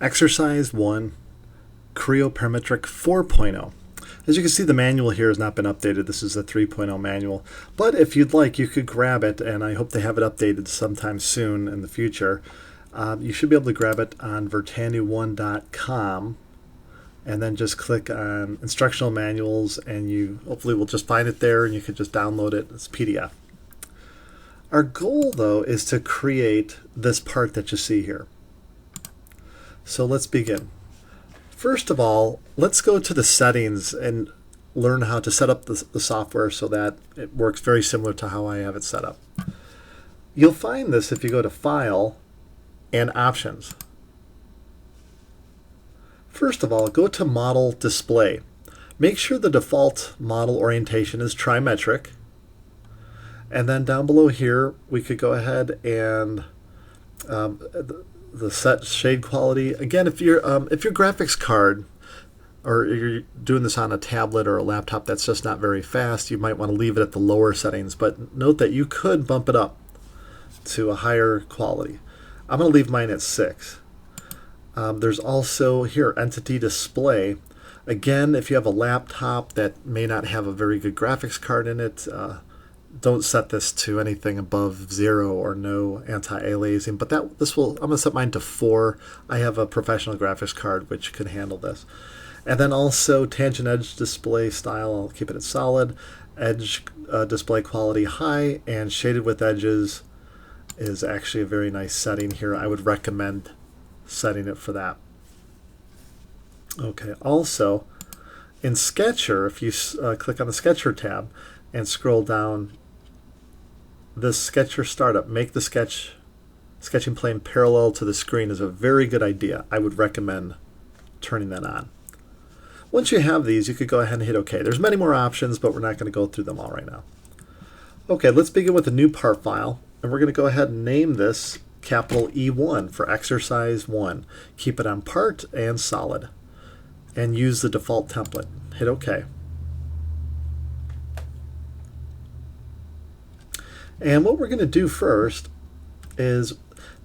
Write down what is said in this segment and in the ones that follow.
Exercise 1, Creo Parametric 4.0. As you can see, the manual here has not been updated. This is a 3.0 manual. But if you'd like, you could grab it, and I hope they have it updated sometime soon in the future. You should be able to grab it on vertanu1.com, and then just click on instructional manuals, and you hopefully will just find it there, and you can just download it as PDF. Our goal, though, is to create this part that you see here. So let's begin. First of all, let's go to the settings and learn how to set up the software so that it works very similar to how I have it set up. You'll find this if you go to File and Options. First of all, go to Model Display. Make sure the default model orientation is trimetric. And then down below here, we could go ahead and the set shade quality. Again, if your graphics card, or you're doing this on a tablet or a laptop that's just not very fast, you might want to leave it at the lower settings. But note that you could bump it up to a higher quality. I'm going to leave mine at 6. There's also here Entity Display. Again, if you have a laptop that may not have a very good graphics card in it, don't set this to anything above 0 or no anti-aliasing. But I'm going to set mine to 4. I have a professional graphics card which could handle this. And then also tangent edge display style, I'll keep it at solid. Edge display quality high, and shaded with edges is actually a very nice setting here. I would recommend setting it for that. Okay, also in Sketcher, if you click on the Sketcher tab and scroll down, this Sketcher Startup, make the sketching plane parallel to the screen is a very good idea. I would recommend turning that on. Once you have these, you could go ahead and hit OK. There's many more options, but we're not going to go through them all right now. Okay, let's begin with a new part file, and we're going to go ahead and name this capital E1 for exercise 1. Keep it on part and solid, and use the default template. Hit OK. And what we're going to do first is,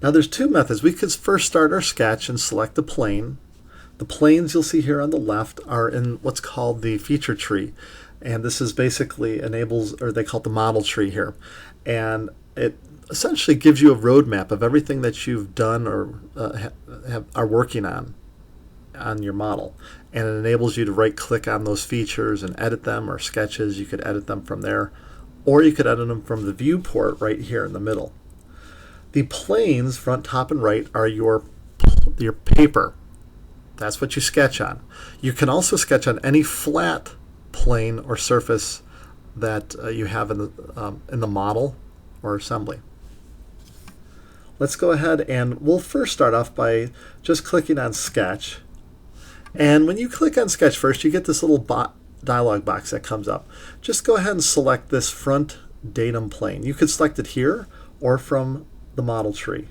now there's two methods. We could first start our sketch and select the plane. The planes you'll see here on the left are in what's called the feature tree. And this is basically enables, or they call it the model tree here. And it essentially gives you a roadmap of everything that you've done or are working on your model. And it enables you to right click on those features and edit them, or sketches. You could edit them from there. Or you could edit them from the viewport right here in the middle. The planes, front, top, and right, are your paper. That's what you sketch on. You can also sketch on any flat plane or surface that you have in the model or assembly. Let's go ahead and we'll first start off by just clicking on Sketch. And when you click on Sketch first, you get this little dialog box that comes up. Just go ahead and select this front datum plane. You could select it here or from the model tree.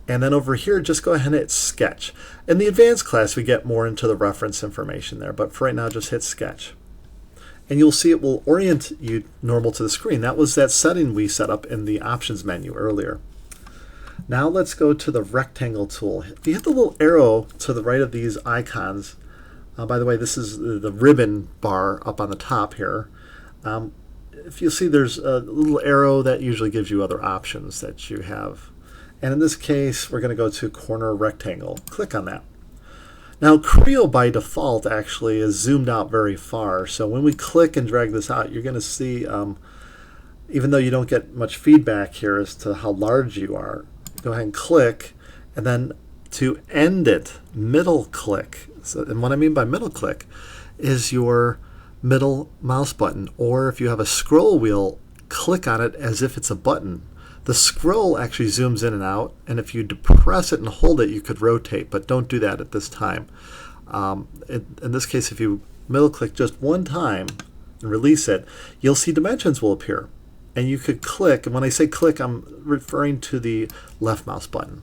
And then over here, just go ahead and hit Sketch. In the advanced class, we get more into the reference information there, but for right now, just hit Sketch. And you'll see it will orient you normal to the screen. That was that setting we set up in the options menu earlier. Now let's go to the rectangle tool. If you hit the little arrow to the right of these icons, by the way, this is the ribbon bar up on the top here. If you see, there's a little arrow that usually gives you other options that you have. And in this case, we're going to go to corner rectangle. Click on that. Now, Creo by default actually is zoomed out very far. So when we click and drag this out, you're going to see, even though you don't get much feedback here as to how large you are, go ahead and click, and then to end it, middle click. So, and what I mean by middle click is your middle mouse button, or if you have a scroll wheel, click on it as if it's a button. The scroll actually zooms in and out, and if you depress it and hold it, you could rotate, but don't do that at this time. In this case, if you middle click just one time and release it, you'll see dimensions will appear. And you could click, and when I say click, I'm referring to the left mouse button.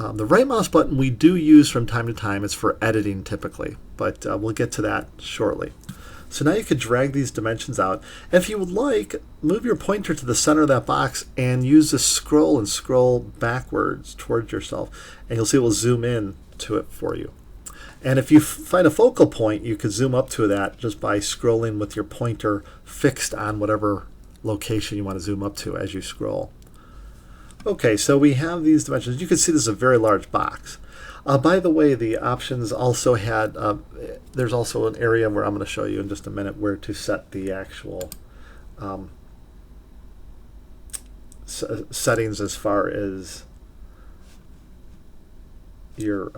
The right mouse button we do use from time to time. It's for editing typically, but we'll get to that shortly. So now you could drag these dimensions out. And if you would like, move your pointer to the center of that box and use the scroll and scroll backwards towards yourself. And you'll see it will zoom in to it for you. And if you find a focal point, you could zoom up to that just by scrolling with your pointer fixed on whatever location you want to zoom up to as you scroll. Okay, so we have these dimensions. You can see this is a very large box. By the way, the options also had, there's also an area where I'm going to show you in just a minute where to set the actual settings as far as your,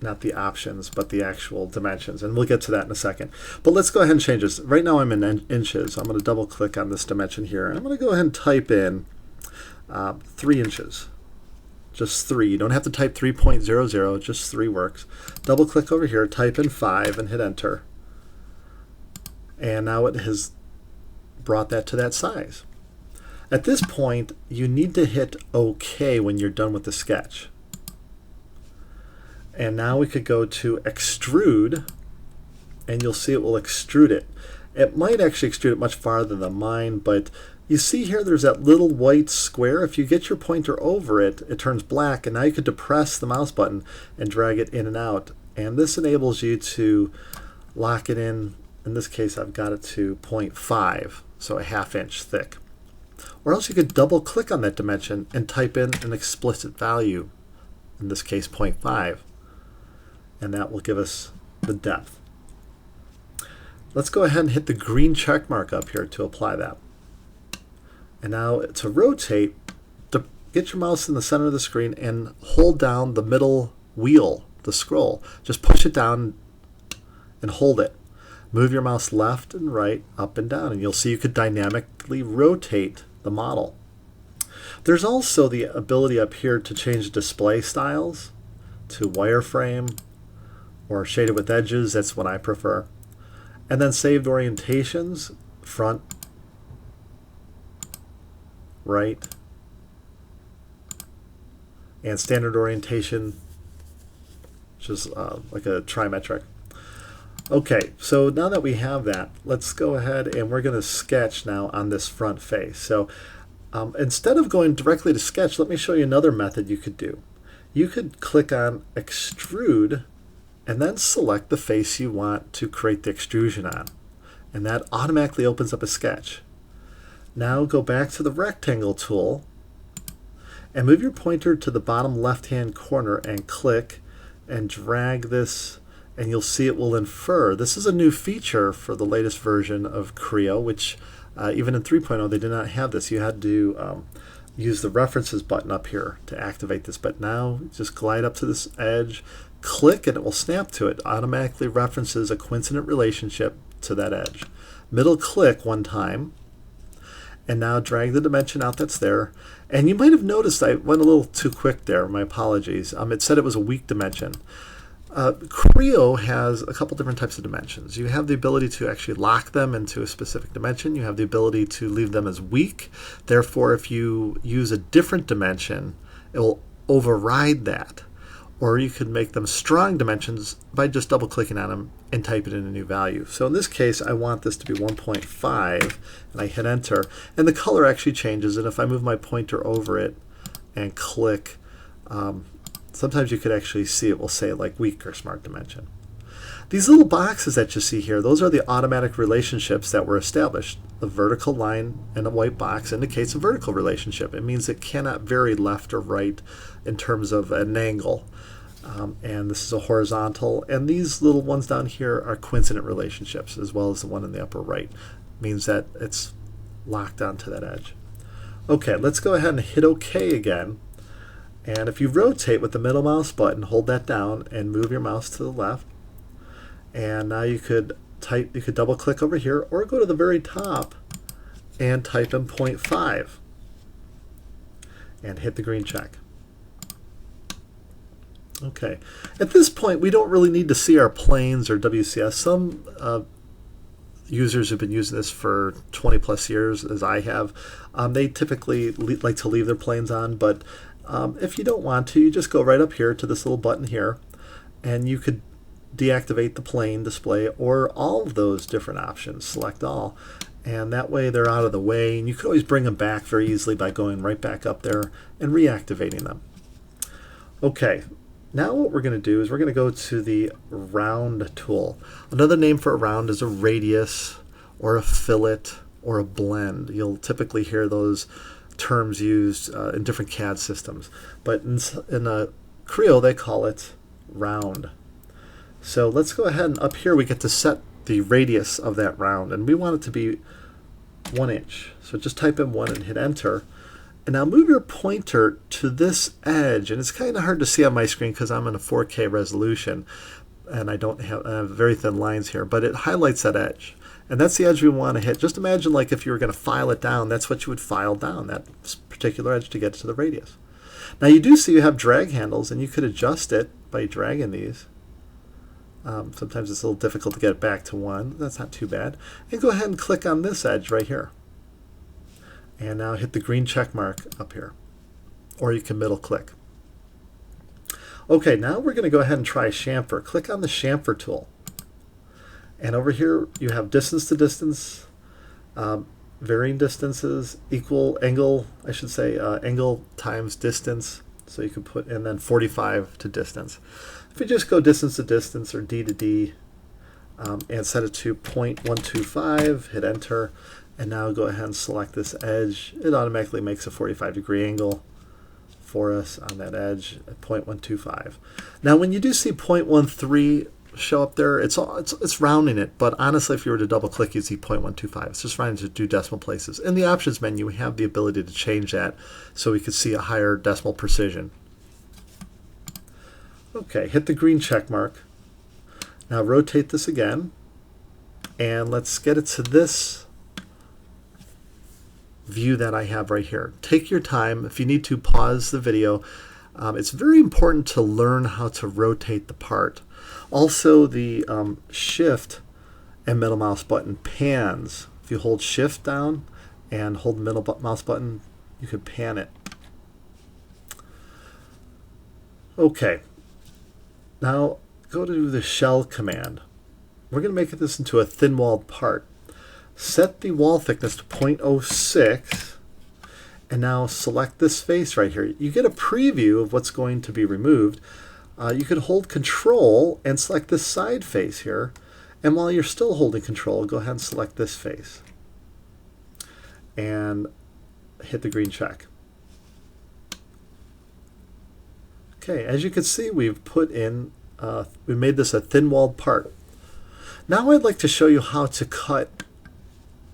not the options, but the actual dimensions. And we'll get to that in a second. But let's go ahead and change this. Right now I'm in inches. I'm going to double click on this dimension here. And I'm going to go ahead and type in 3 inches. Just 3. You don't have to type 3.00, just 3 works. Double click over here, type in 5 and hit enter. And now it has brought that to that size. At this point, you need to hit OK when you're done with the sketch. And now we could go to extrude, and you'll see it will extrude it. It might actually extrude it much farther than mine, but you see here there's that little white square. If you get your pointer over it, it turns black, and now you could depress the mouse button and drag it in and out. And this enables you to lock it in. In this case, I've got it to 0.5, so a ½ inch thick. Or else you could double click on that dimension and type in an explicit value, in this case 0.5, and that will give us the depth. Let's go ahead and hit the green check mark up here to apply that. And now to rotate, get your mouse in the center of the screen and hold down the middle wheel, the scroll. Just push it down and hold it. Move your mouse left and right, up and down, and you'll see you could dynamically rotate the model. There's also the ability up here to change display styles to wireframe or shaded with edges. That's what I prefer. And then saved orientations, front, right, and standard orientation, which is like a trimetric. Okay, so now that we have that, let's go ahead and we're going to sketch now on this front face. So instead of going directly to sketch, let me show you another method you could do. You could click on extrude and then select the face you want to create the extrusion on. And that automatically opens up a sketch. Now go back to the rectangle tool and move your pointer to the bottom left-hand corner and click and drag this, and you'll see it will infer. This is a new feature for the latest version of Creo, which even in 3.0 they did not have this. You had to use the references button up here to activate this, but now just glide up to this edge, click, and it will snap to it. Automatically references a coincident relationship to that edge. Middle click one time, and now drag the dimension out that's there. And you might have noticed I went a little too quick there. My apologies. It said it was a weak dimension. Creo has a couple different types of dimensions. You have the ability to actually lock them into a specific dimension. You have the ability to leave them as weak. Therefore, if you use a different dimension, it will override that. Or you could make them strong dimensions by just double clicking on them and typing in a new value. So in this case, I want this to be 1.5, and I hit enter, and the color actually changes. And if I move my pointer over it and click, sometimes you could actually see it will say like weak or smart dimension. These little boxes that you see here, those are the automatic relationships that were established. The vertical line in a white box indicates a vertical relationship. It means it cannot vary left or right in terms of an angle. And this is a horizontal, and these little ones down here are coincident relationships, as well as the one in the upper right. It means that it's locked onto that edge. Okay, let's go ahead and hit OK again. And if you rotate with the middle mouse button, hold that down and move your mouse to the left. And now you could double click over here or go to the very top and type in 0.5 and hit the green check. Okay, at this point we don't really need to see our planes or WCS. Some users who've been using this for 20 plus years, as I have, they typically like to leave their planes on, but if you don't want to, you just go right up here to this little button here, and you could deactivate the plane display or all of those different options. Select all, and that way they're out of the way, and you could always bring them back very easily by going right back up there and reactivating them. Okay, now what we're going to do is we're going to go to the round tool. Another name for a round is a radius or a fillet or a blend. You'll typically hear those terms used in different CAD systems, but in Creo they call it round. So let's go ahead, and up here we get to set the radius of that round, and we want it to be 1 inch. So just type in 1 and hit enter. And now move your pointer to this edge, and it's kind of hard to see on my screen because I'm in a 4K resolution and I don't have very thin lines here, but it highlights that edge. And that's the edge we want to hit. Just imagine like if you were going to file it down, that's what you would file down, that particular edge to get to the radius. Now you do see you have drag handles, and you could adjust it by dragging these. Sometimes it's a little difficult to get it back to 1. That's not too bad. And go ahead and click on this edge right here. And now hit the green check mark up here. Or you can middle click. Okay, now we're going to go ahead and try chamfer. Click on the chamfer tool. And over here you have distance to distance, varying distances, equal angle, I should say, angle times distance. So you can put, and then 45 to distance. If you just go distance to distance or D to D and set it to 0.125, hit enter, and now go ahead and select this edge. It automatically makes a 45-degree angle for us on that edge at 0.125. Now when you do see 0.13 show up there, it's rounding it, but honestly if you were to double click you'd see 0.125. It's just trying to do decimal places. In the options menu we have the ability to change that so we could see a higher decimal precision. Okay, hit the green check mark. Now rotate this again, and let's get it to this view that I have right here. Take your time. If you need to, pause the video. It's very important to learn how to rotate the part. Also, the shift and middle mouse button pans. If you hold shift down and hold the middle mouse button, you can pan it. Okay. Now go to the shell command. We're going to make this into a thin-walled part. Set the wall thickness to 0.06, and now select this face right here. You get a preview of what's going to be removed. You could hold Control and select this side face here, and while you're still holding Control, go ahead and select this face and hit the green check. Okay, as you can see, we've put in, we made this a thin-walled part. Now I'd like to show you how to cut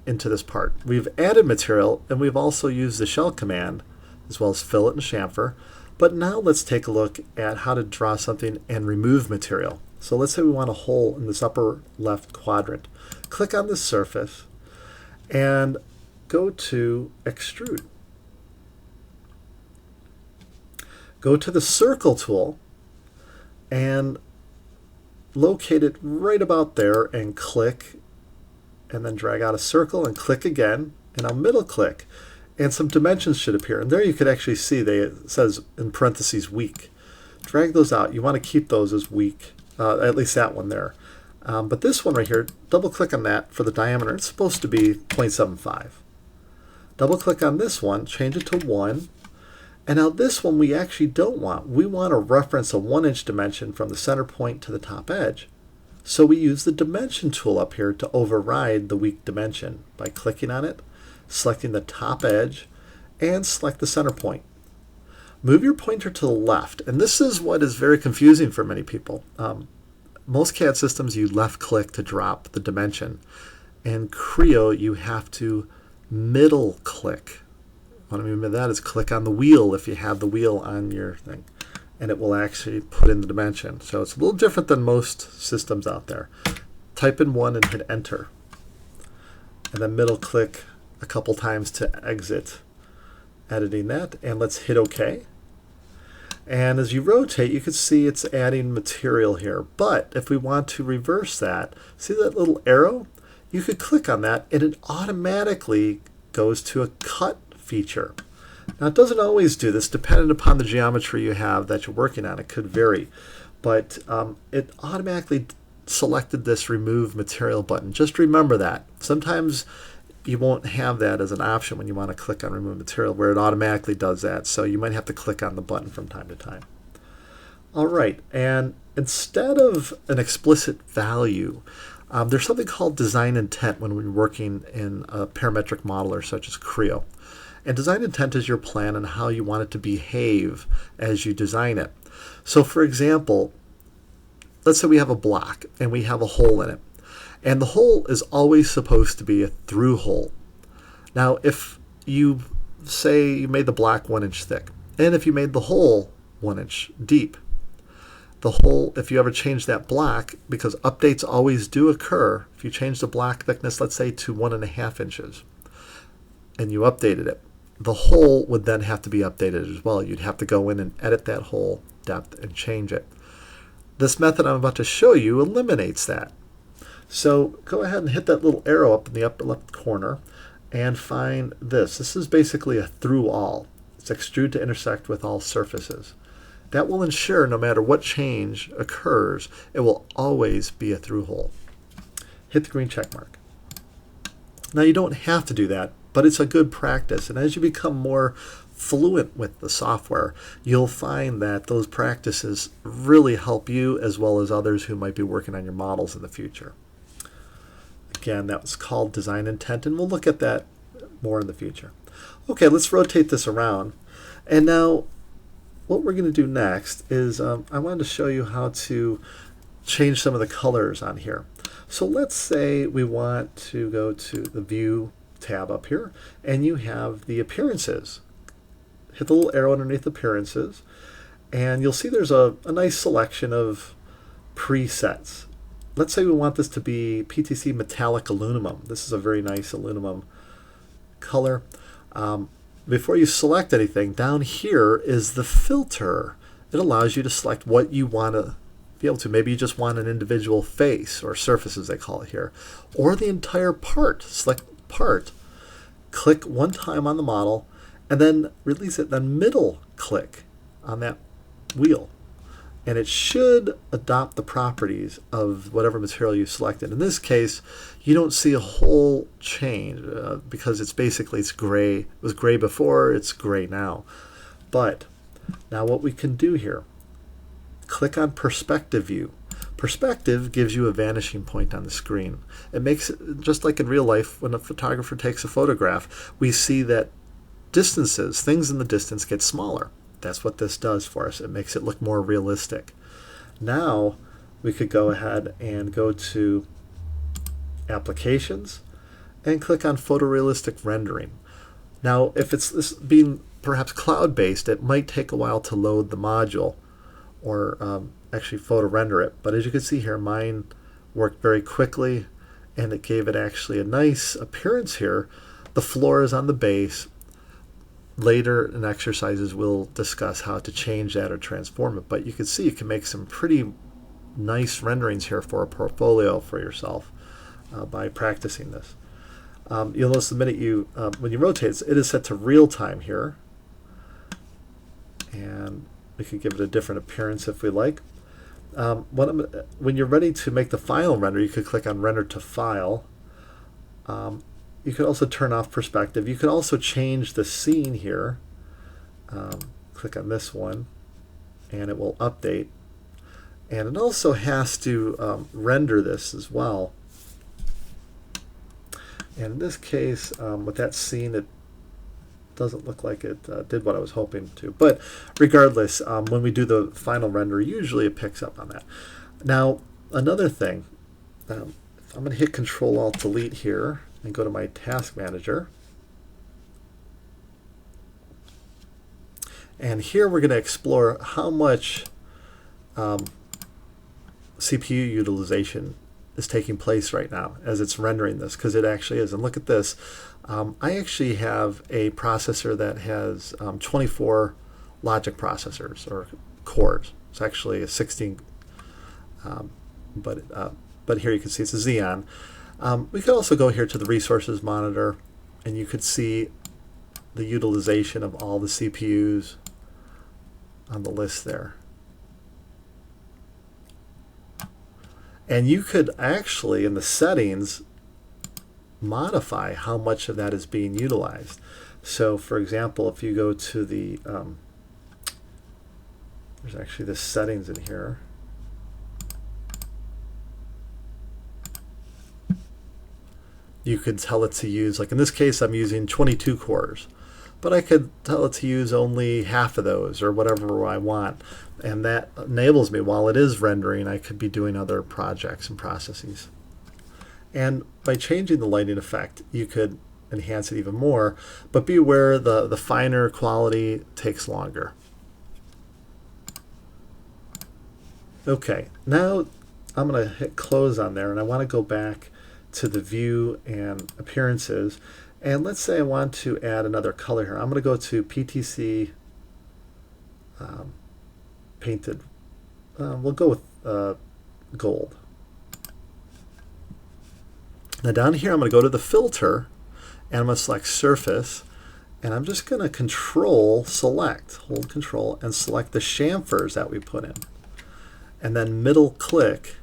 into this part. We've added material, and we've also used the shell command, as well as fillet and chamfer. But now let's take a look at how to draw something and remove material. So let's say we want a hole in this upper left quadrant. Click on this surface and go to Extrude. Go to the circle tool and locate it right about there and click, and then drag out a circle and click again, and I'll middle click, and some dimensions should appear. And there you could actually see it says in parentheses weak. Drag those out. You want to keep those as weak, at least that one there. But this one right here, double click on that for the diameter. It's supposed to be 0.75. Double click on this one, change it to 1. And now this one we actually don't want. We want to reference a 1-inch dimension from the center point to the top edge. So we use the dimension tool up here to override the weak dimension by clicking on it, selecting the top edge, and select the center point. Move your pointer to the left, and this is what is very confusing for many people. Most CAD systems you left click to drop the dimension. In Creo you have to middle click. What I mean by that is click on the wheel if you have the wheel on your thing, and it will actually put in the dimension. So it's a little different than most systems out there. Type in 1 and hit enter, and then middle click a couple times to exit editing that, and let's hit OK. And as you rotate, you can see it's adding material here. But if we want to reverse that, see that little arrow? You could click on that and it automatically goes to a cut feature. Now it doesn't always do this, depending upon the geometry you have that you're working on. It could vary. but it automatically selected this remove material button. Just remember that. Sometimes you won't have that as an option when you want to click on remove material, where it automatically does that. So you might have to click on the button from time to time. All right, and instead of an explicit value, there's something called design intent when we're working in a parametric modeler such as Creo. And design intent is your plan on how you want it to behave as you design it. So for example, let's say we have a block and we have a hole in it. And the hole is always supposed to be a through hole. Now, if you say you made the block 1 inch thick, and if you made the hole 1 inch deep, the hole, if you ever change that block, because updates always do occur, if you change the block thickness, let's say to 1.5 inches, and you updated it, the hole would then have to be updated as well. You'd have to go in and edit that hole depth and change it. This method I'm about to show you eliminates that. So go ahead and hit that little arrow up in the upper left corner and find this. This is basically a through all. It's extrude to intersect with all surfaces. That will ensure no matter what change occurs, it will always be a through hole. Hit the green check mark. Now you don't have to do that, but it's a good practice. And as you become more fluent with the software, you'll find that those practices really help you as well as others who might be working on your models in the future. Again, that was called design intent, and we'll look at that more in the future. Okay, let's rotate this around. And now what we're going to do next is I wanted to show you how to change some of the colors on here. So let's say we want to go to the View tab up here, and you have the Appearances. Hit the little arrow underneath Appearances, and you'll see there's a nice selection of presets. Let's say we want this to be PTC Metallic Aluminum. This is a very nice aluminum color. Before you select anything, down here is the filter. It allows you to select what you want to be able to. Maybe you just want an individual face, or surface as they call it here, or the entire part. Select part, click one time on the model, and then release it, then middle click on that wheel. And it should adopt the properties of whatever material you selected. In this case, you don't see a whole change because it's basically gray. It was gray before, it's gray now. But now what we can do here, click on Perspective View. Perspective gives you a vanishing point on the screen. It makes it just like in real life when a photographer takes a photograph, we see that distances, things in the distance get smaller. That's what this does for us. It makes it look more realistic. Now we could go ahead and go to Applications and click on Photorealistic Rendering. Now if it's this being perhaps cloud-based, it might take a while to load the module or actually photo render it. But as you can see here, mine worked very quickly and it gave it actually a nice appearance here. The floor is on the base. Later in exercises we'll discuss how to change that or transform it, but you can see you can make some pretty nice renderings here for a portfolio for yourself by practicing this. You'll notice the minute you when you rotate it is set to real time here, and we could give it a different appearance if we like. When you're ready to make the final render, you could click on Render to File. You could also turn off perspective. You could also change the scene here. Click on this one and it will update. And it also has to render this as well. And in this case, with that scene, it doesn't look like it did what I was hoping to. But regardless, when we do the final render, usually it picks up on that. Now, another thing, I'm going to hit Control-Alt-Delete here and go to my Task Manager. And here we're going to explore how much CPU utilization is taking place right now as it's rendering this, because it actually is. And look at this. I actually have a processor that has 24 logic processors or cores. It's actually a 16, but here you can see it's a Xeon. We could also go here to the resources monitor, and you could see the utilization of all the CPUs on the list there. And you could actually, in the settings, modify how much of that is being utilized. So for example, if you go to the, there's actually the settings in here. You could tell it to use, like in this case, I'm using 22 cores, but I could tell it to use only half of those or whatever I want. And that enables me, while it is rendering, I could be doing other projects and processes. And by changing the lighting effect, you could enhance it even more, but be aware the finer quality takes longer. Okay, now I'm going to hit close on there, and I want to go back to the view and appearances. And let's say I want to add another color here. I'm going to go to PTC painted. We'll go with gold. Now down here, I'm going to go to the filter, and I'm going to select surface, and I'm just going to hold control, and select the chamfers that we put in. And then middle click,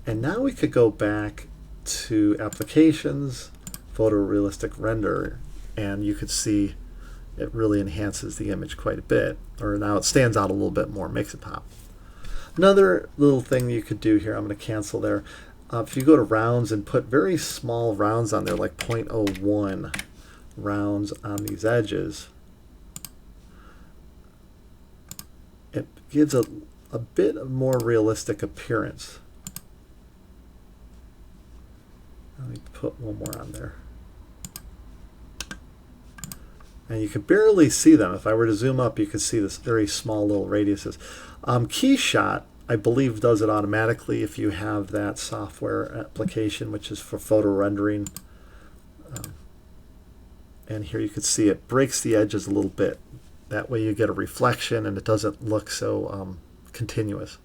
and now we could go back to applications, photorealistic render, and you could see it really enhances the image quite a bit, or now it stands out a little bit more, makes it pop. Another little thing you could do here, I'm going to cancel there. If you go to rounds and put very small rounds on there, like 0.01 rounds on these edges, it gives a bit more realistic appearance. Let me put one more on there. And you can barely see them. If I were to zoom up, you could see this very small little radiuses. Keyshot, I believe, does it automatically if you have that software application, which is for photo rendering. And here you can see it breaks the edges a little bit. That way you get a reflection and it doesn't look so continuous.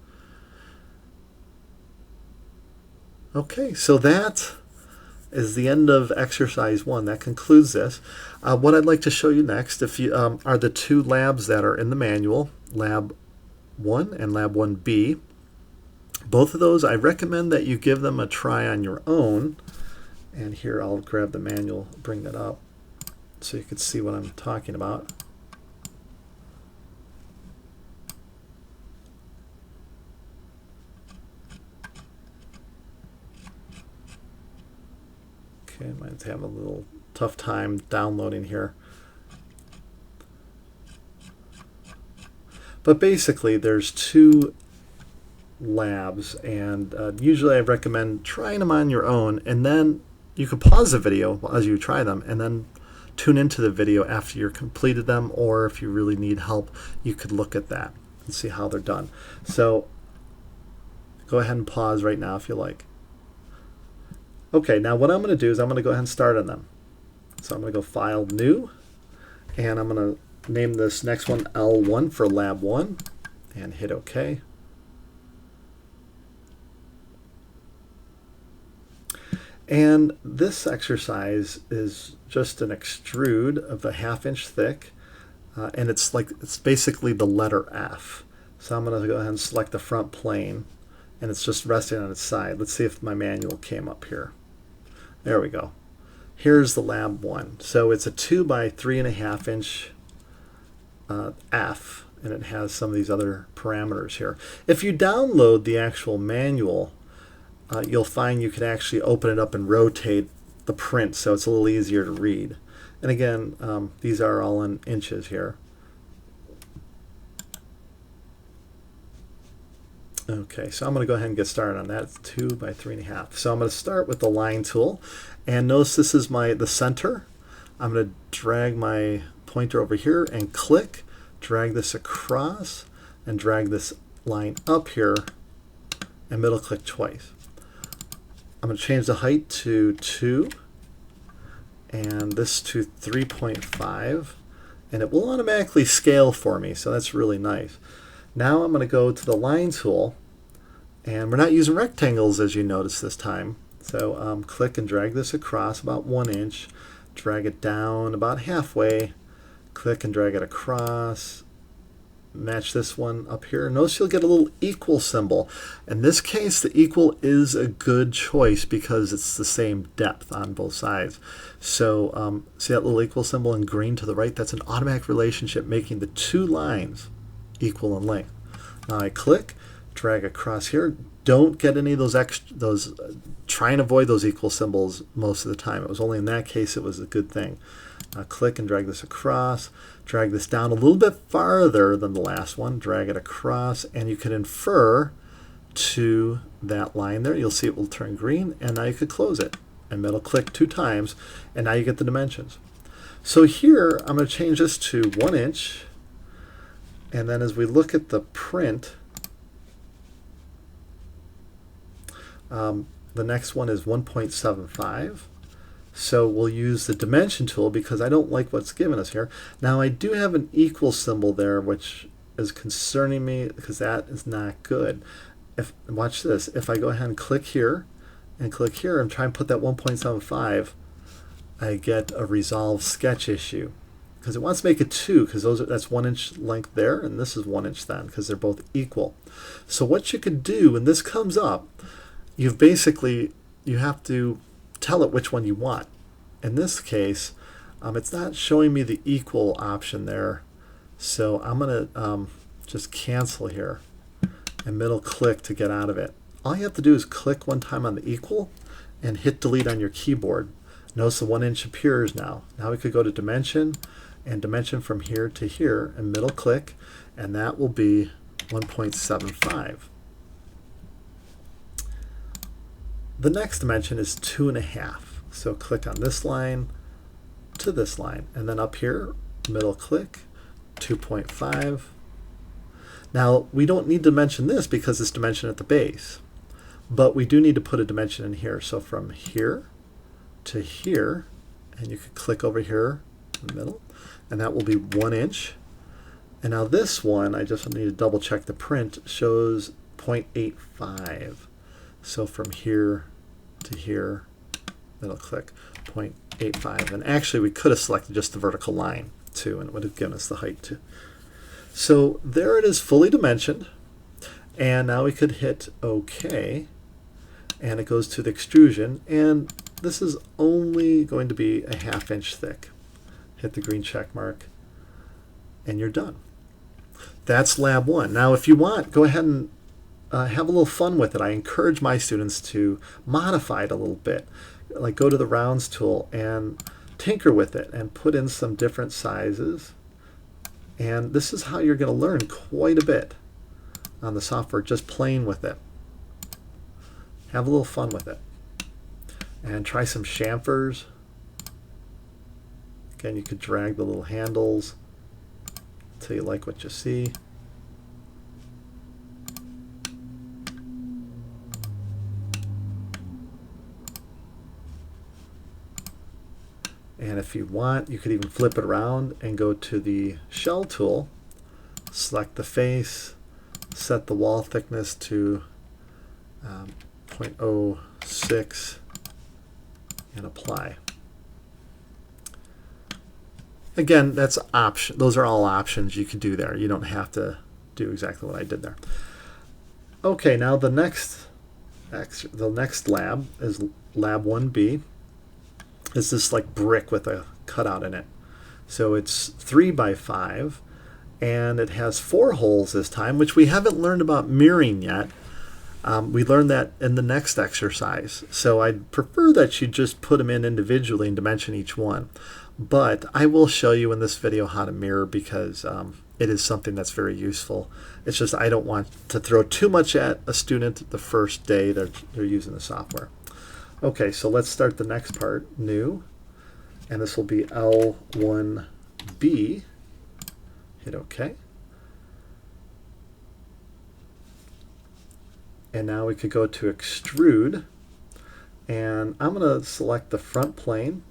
Okay, so that is the end of exercise 1. That concludes this. What I'd like to show you next are the two labs that are in the manual, Lab 1 and Lab 1B. Both of those, I recommend that you give them a try on your own. And here I'll grab the manual, bring that up so you can see what I'm talking about. Okay, I might have a little tough time downloading here. But basically, there's two labs, and usually I recommend trying them on your own, and then you can pause the video as you try them, and then tune into the video after you've completed them, or if you really need help, you could look at that and see how they're done. So go ahead and pause right now if you like. Okay, now what I'm going to do is I'm going to go ahead and start on them. So I'm going to go File, New, and I'm going to name this next one L1 for Lab 1, and hit OK. And this exercise is just an extrude of a 1/2 inch thick, and it's basically the letter F. So I'm going to go ahead and select the front plane, and it's just resting on its side. Let's see if my manual came up here. There we go. Here's the Lab 1. So it's a 2 by 3.5 inch F, and it has some of these other parameters here. If you download the actual manual, you'll find you can actually open it up and rotate the print, so it's a little easier to read. And again, these are all in inches here. Okay, so I'm going to go ahead and get started on that. It's 2 by 3.5. So I'm going to start with the line tool, and notice this is the center. I'm going to drag my pointer over here and click, drag this across, and drag this line up here, and middle click twice. I'm going to change the height to 2, and this to 3.5, and it will automatically scale for me, so that's really nice. Now I'm going to go to the line tool, and we're not using rectangles as you notice this time. So click and drag this across about 1 inch, drag it down about halfway, click and drag it across, match this one up here. Notice you'll get a little equal symbol. In this case, the equal is a good choice because it's the same depth on both sides. So see that little equal symbol in green to the right? That's an automatic relationship making the two lines equal in length. Now I click, drag across here. Don't get any of those try and avoid those equal symbols most of the time. It was only in that case it was a good thing. Click and drag this across, drag this down a little bit farther than the last one, drag it across, and you can infer to that line there. You'll see it will turn green, and now you could close it. And middle click 2 times, and now you get the dimensions. So here I'm going to change this to 1 inch, and then as we look at the print, the next one is 1.75. So we'll use the dimension tool because I don't like what's given us here. Now I do have an equal symbol there, which is concerning me because that is not good. Watch this. If I go ahead and click here and try and put that 1.75, I get a resolve sketch issue because it wants to make it 2 because that's 1 inch length there, and this is 1 inch then because they're both equal. So what you could do when this comes up, you have to tell it which one you want. In this case, it's not showing me the equal option there, so I'm going to just cancel here and middle click to get out of it. All you have to do is click 1 time on the equal and hit delete on your keyboard. Notice the 1 inch appears now. Now we could go to dimension and dimension from here to here and middle click, and that will be 1.75. The next dimension is 2.5. So click on this line to this line, and then up here, middle click, 2.5. Now we don't need to mention this because it's dimension at the base, but we do need to put a dimension in here. So from here to here, and you could click over here in the middle, and that will be 1 inch. And now this one, I just need to double check the print, shows 0.85. So from here to here, middle click, 0.85. And actually we could have selected just the vertical line too, and it would have given us the height too. So there it is, fully dimensioned. And now we could hit OK, and it goes to the extrusion, and this is only going to be a 1/2 inch thick. Hit the green check mark, and you're done. That's lab 1. Now if you want, go ahead and have a little fun with it. I encourage my students to modify it a little bit. Like go to the rounds tool and tinker with it and put in some different sizes. And this is how you're going to learn quite a bit on the software, just playing with it. Have a little fun with it. And try some chamfers. Again, you could drag the little handles until you like what you see. And if you want, you could even flip it around and go to the shell tool, select the face, set the wall thickness to 0.06, and apply. Again, that's option. Those are all options you can do there. You don't have to do exactly what I did there. Okay, now the next lab is lab 1B. It's this like brick with a cutout in it. So it's 3 by 5, and it has 4 holes this time, which we haven't learned about mirroring yet. We learned that in the next exercise. So I'd prefer that you just put them in individually and dimension each one. But I will show you in this video how to mirror because it is something that's very useful. It's just I don't want to throw too much at a student the first day they're using the software. Okay, so let's start the next part, new, and this will be L1B. Hit OK. And now we could go to extrude, and I'm going to select the front plane.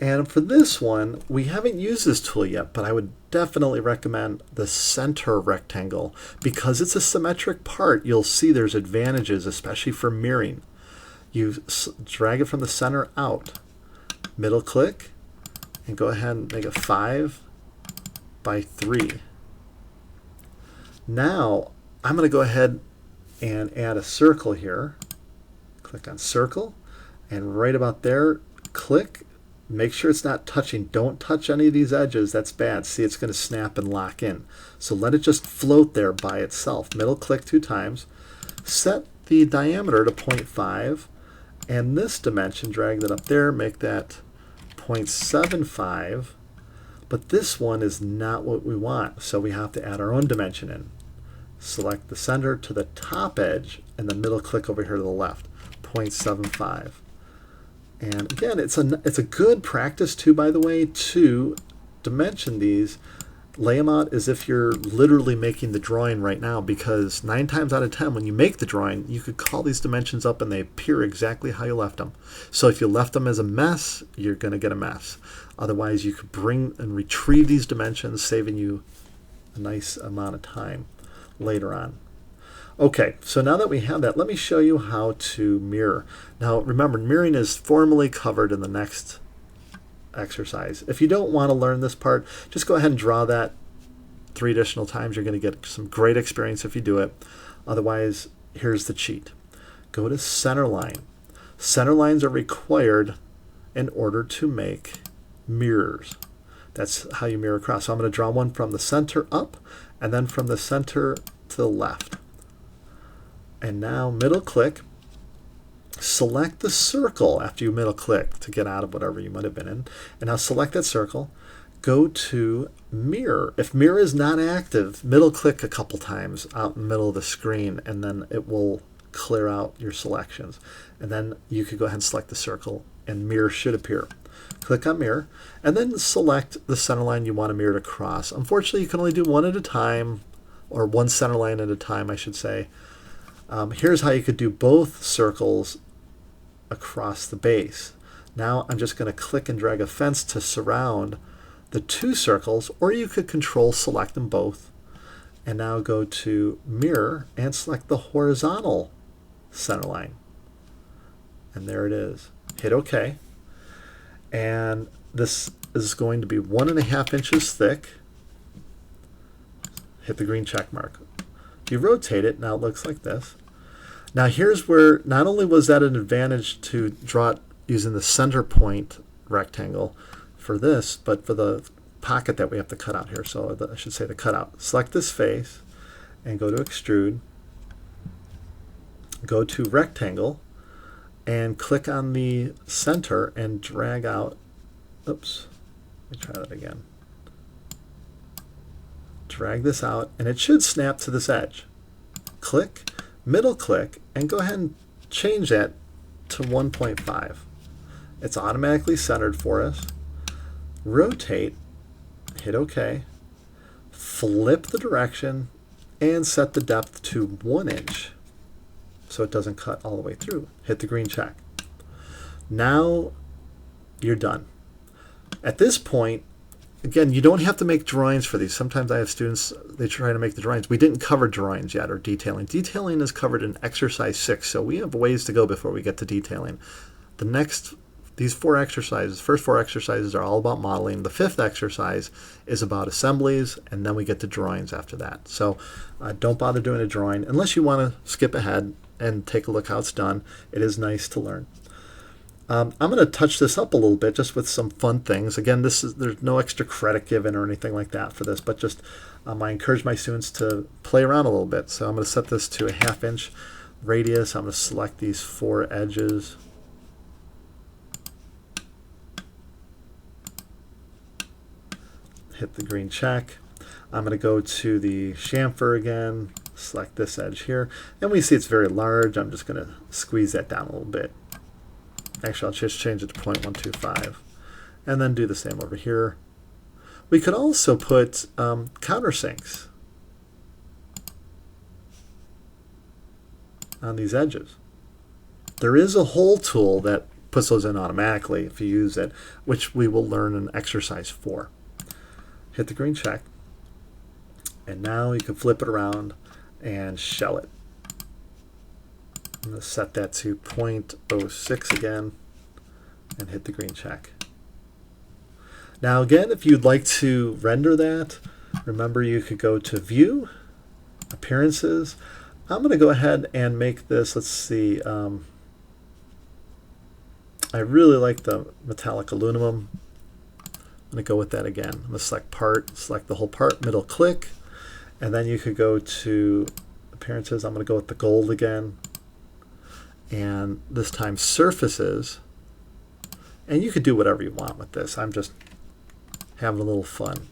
And for this one, we haven't used this tool yet, but I would definitely recommend the center rectangle because it's a symmetric part. You'll see there's advantages, especially for mirroring. You drag it from the center out, middle click, and go ahead and make a 5 by 3. Now I'm going to go ahead and add a circle here. Click on circle, and right about there, click. Make sure it's not touching. Don't touch any of these edges. That's bad. See, it's going to snap and lock in. So let it just float there by itself. Middle click 2 times. Set the diameter to 0.5, and this dimension, drag that up there, make that 0.75. But this one is not what we want, so we have to add our own dimension in. Select the center to the top edge, and then middle click over here to the left, 0.75. And again, it's a good practice too, by the way, to dimension these. Lay them out as if you're literally making the drawing right now, because 9 times out of 10 when you make the drawing, you could call these dimensions up and they appear exactly how you left them. So if you left them as a mess, you're going to get a mess. Otherwise, you could bring and retrieve these dimensions, saving you a nice amount of time later on. Okay, so now that we have that, let me show you how to mirror. Now remember, mirroring is formally covered in the next exercise. If you don't want to learn this part, just go ahead and draw that 3 additional times. You're going to get some great experience if you do it. Otherwise, here's the cheat. Go to center line. Center lines are required in order to make mirrors. That's how you mirror across. So I'm going to draw one from the center up, and then from the center to the left. And now middle click, select the circle after you middle click to get out of whatever you might have been in. And now select that circle, go to mirror. If mirror is not active, middle click a couple times out in the middle of the screen, and then it will clear out your selections. And then you could go ahead and select the circle, and mirror should appear. Click on mirror, and then select the center line you want to mirror to cross. Unfortunately, you can only do one at a time, or one center line at a time, I should say. Here's how you could do both circles across the base. Now I'm just going to click and drag a fence to surround the 2 circles, or you could control select them both. And now go to mirror and select the horizontal center line. And there it is. Hit OK. And this is going to be 1.5 inches thick. Hit the green check mark. If you rotate it, now it looks like this. Now here's where not only was that an advantage to draw it using the center point rectangle for this, but for the pocket that we have to cut out here. So I should say the cutout. Select this face and go to extrude. Go to rectangle and click on the center and drag out. Oops, let me try that again. Drag this out, and it should snap to this edge. Click, middle click, and go ahead and change that to 1.5. It's automatically centered for us. Rotate, hit OK, flip the direction, and set the depth to 1 inch so it doesn't cut all the way through. Hit the green check. Now you're done. At this point, again, you don't have to make drawings for these. Sometimes I have students, they try to make the drawings. We didn't cover drawings yet, or detailing. Detailing is covered in exercise 6, so we have ways to go before we get to detailing. These 4 exercises, first 4 exercises are all about modeling. The 5th exercise is about assemblies, and then we get to drawings after that. So don't bother doing a drawing unless you want to skip ahead and take a look how it's done. It is nice to learn. I'm going to touch this up a little bit just with some fun things. Again, there's no extra credit given or anything like that for this, but just I encourage my students to play around a little bit. So I'm going to set this to a 1/2 inch radius. I'm going to select these 4 edges. Hit the green check. I'm going to go to the chamfer again, select this edge here, and we see it's very large. I'm just going to squeeze that down a little bit. Actually, I'll just change it to 0.125, and then do the same over here. We could also put countersinks on these edges. There is a hole tool that puts those in automatically if you use it, which we will learn in exercise 4. Hit the green check, and now you can flip it around and shell it. I'm going to set that to 0.06 again and hit the green check. Now again, if you'd like to render that, remember you could go to View, Appearances. I'm going to go ahead and make this, let's see, I really like the metallic aluminum. I'm going to go with that again. I'm going to select Part, select the whole part, middle click, and then you could go to Appearances. I'm going to go with the gold again, and this time Surfaces, and you could do whatever you want with this. I'm just having a little fun.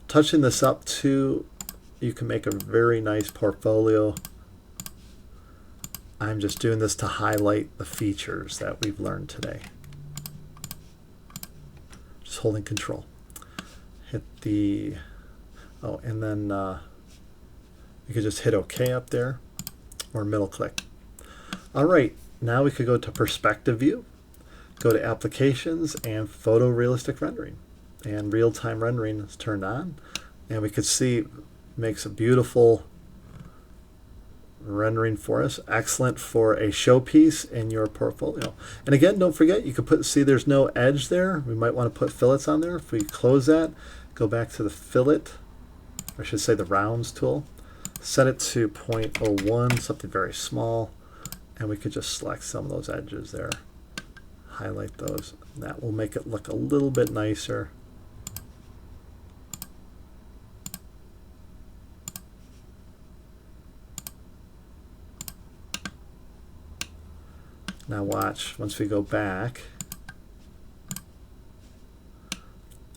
Touching this up too, you can make a very nice portfolio. I'm just doing this to highlight the features that we've learned today. Just holding Control. Hit the, oh, and then you could just hit OK up there, or middle click. All right, now we could go to Perspective View, go to Applications, and Photorealistic Rendering. And real-time rendering is turned on, and we could see it makes a beautiful rendering for us. Excellent for a showpiece in your portfolio. And again, don't forget, you could put, see there's no edge there. We might want to put fillets on there. If we close that, go back to the fillet, or I should say the rounds tool, set it to 0.01, something very small, and we could just select some of those edges there. Highlight those. That will make it look a little bit nicer. Now watch, once we go back,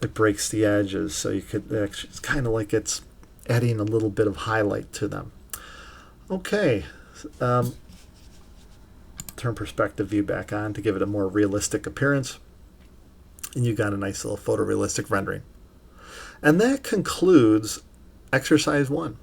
it breaks the edges, so you could actually, it's kind of like it's adding a little bit of highlight to them. Okay, turn Perspective View back on to give it a more realistic appearance, and you got a nice little photorealistic rendering. And that concludes exercise 1.